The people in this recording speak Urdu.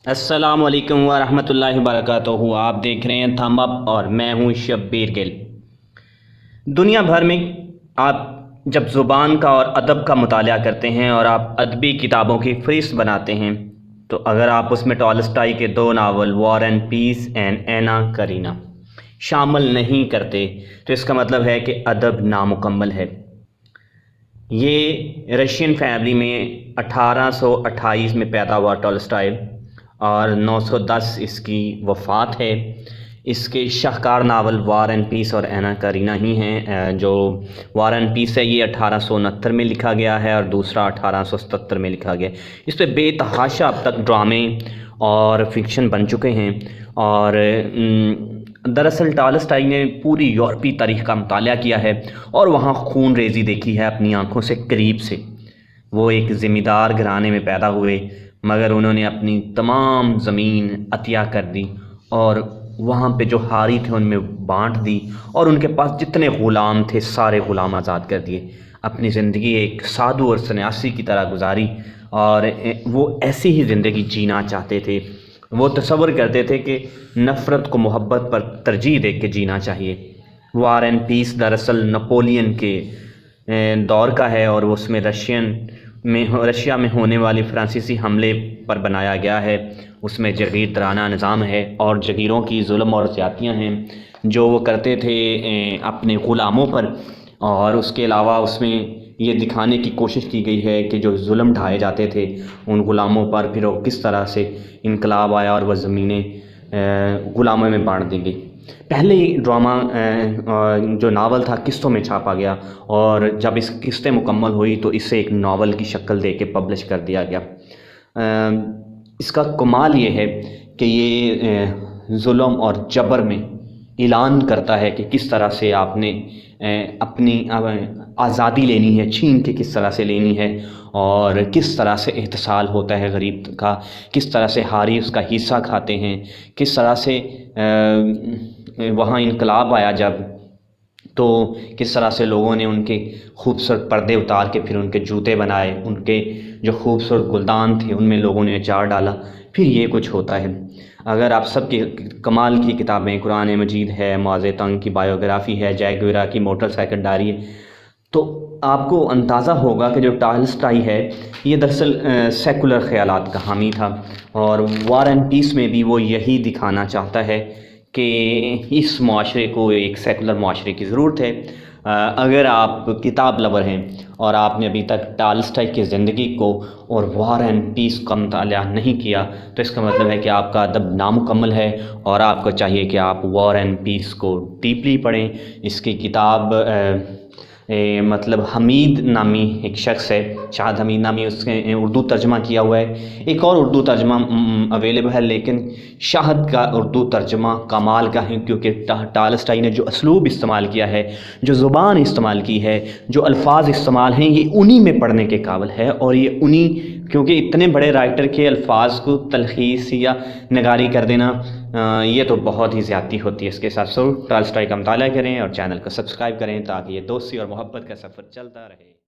السلام علیکم ورحمۃ اللہ وبرکاتہ۔ آپ دیکھ رہے ہیں تھم اپ اور میں ہوں شبیر گل۔ دنیا بھر میں آپ جب زبان کا اور ادب کا مطالعہ کرتے ہیں اور آپ ادبی کتابوں کی فہرست بناتے ہیں تو اگر آپ اس میں ٹالسٹائی کے 2 novel War and Peace and Anna Karenina شامل نہیں کرتے تو اس کا مطلب ہے کہ ادب نامکمل ہے۔ یہ رشین فیملی میں 1828 میں پیدا ہوا ٹالسٹائی اور 910 اس کی وفات ہے۔ اس کے شاہکار ناول وار اینڈ پیس اور اینا کرینا ہی ہیں۔ جو وار اینڈ پیس ہے یہ 1869 میں لکھا گیا ہے اور دوسرا 1877 میں لکھا گیا ہے۔ اس پہ بے تحاشا اب تک ڈرامے اور فکشن بن چکے ہیں اور دراصل ٹالسٹائی نے پوری یورپی تاریخ کا مطالعہ کیا ہے اور وہاں خون ریزی دیکھی ہے اپنی آنکھوں سے قریب سے۔ وہ ایک زمیندار دار گھرانے میں پیدا ہوئے مگر انہوں نے اپنی تمام زمین عطیہ کر دی اور وہاں پہ جو حاری تھے ان میں بانٹ دی اور ان کے پاس جتنے غلام تھے سارے غلام آزاد کر دیے۔ اپنی زندگی ایک سادھو اور سنیاسی کی طرح گزاری اور وہ ایسی ہی زندگی جینا چاہتے تھے۔ وہ تصور کرتے تھے کہ نفرت کو محبت پر ترجیح دے کے جینا چاہیے۔ وار اینڈ پیس دراصل نپولین کے دور کا ہے اور اس میں رشیا میں ہونے والے فرانسیسی حملے پر بنایا گیا ہے۔ اس میں جگیر ترانہ نظام ہے اور جگیروں کی ظلم اور زیادتیاں ہیں جو وہ کرتے تھے اپنے غلاموں پر، اور اس کے علاوہ اس میں یہ دکھانے کی کوشش کی گئی ہے کہ جو ظلم ڈھائے جاتے تھے ان غلاموں پر پھر وہ کس طرح سے انقلاب آیا اور وہ زمینیں غلاموں میں بانٹ دی گئی۔ پہلے ہی ڈرامہ جو ناول تھا قسطوں میں چھاپا گیا اور جب اس قسطیں مکمل ہوئی تو اسے ایک ناول کی شکل دے کے پبلش کر دیا گیا۔ اس کا کمال یہ ہے کہ یہ ظلم اور جبر میں اعلان کرتا ہے کہ کس طرح سے آپ نے اپنی آزادی لینی ہے، چھین کے کس طرح سے لینی ہے اور کس طرح سے احتسال ہوتا ہے غریب کا، کس طرح سے حاری اس کا حصہ کھاتے ہیں، کس طرح سے وہاں انقلاب آیا جب تو کس طرح سے لوگوں نے ان کے خوبصورت پردے اتار کے پھر ان کے جوتے بنائے، ان کے جو خوبصورت گلدان تھے ان میں لوگوں نے اچار ڈالا، پھر یہ کچھ ہوتا ہے۔ اگر آپ سب کی کمال کی کتابیں قرآن مجید ہے، معاذ تنگ کی بایوگرافی ہے، جیک گیورا کی موٹر سائیکل ڈائری ہے، تو آپ کو اندازہ ہوگا کہ جو ٹالسٹائی ہے یہ دراصل سیکولر خیالات کا حامی تھا اور وار اینڈ پیس میں بھی وہ یہی دکھانا چاہتا ہے کہ اس معاشرے کو ایک سیکولر معاشرے کی ضرورت ہے۔ اگر آپ کتاب لور ہیں اور آپ نے ابھی تک ٹالسٹائی کی زندگی کو اور وار اینڈ پیس کا مطالعہ نہیں کیا تو اس کا مطلب ہے کہ آپ کا ادب نامکمل ہے اور آپ کو چاہیے کہ آپ وار اینڈ پیس کو ڈیپلی پڑھیں۔ اس کی کتاب مطلب حمید نامی ایک شخص ہے، شاہد حمید نامی، اس نے اردو ترجمہ کیا ہوا ہے۔ ایک اور اردو ترجمہ اویلیبل ہے لیکن شاہد کا اردو ترجمہ کمال کا ہے کیونکہ ٹالسٹائی نے جو اسلوب استعمال کیا ہے، جو زبان استعمال کی ہے، جو الفاظ استعمال ہیں، یہ انہی میں پڑھنے کے قابل ہے اور یہ انہی، کیونکہ اتنے بڑے رائٹر کے الفاظ کو تلخیص یا نگاری کر دینا یہ تو بہت ہی زیادتی ہوتی ہے۔ اس کے ساتھ ٹالسٹائی کا مطالعہ کریں اور چینل کو سبسکرائب کریں تاکہ یہ دوستی اور محبت کا سفر چلتا رہے۔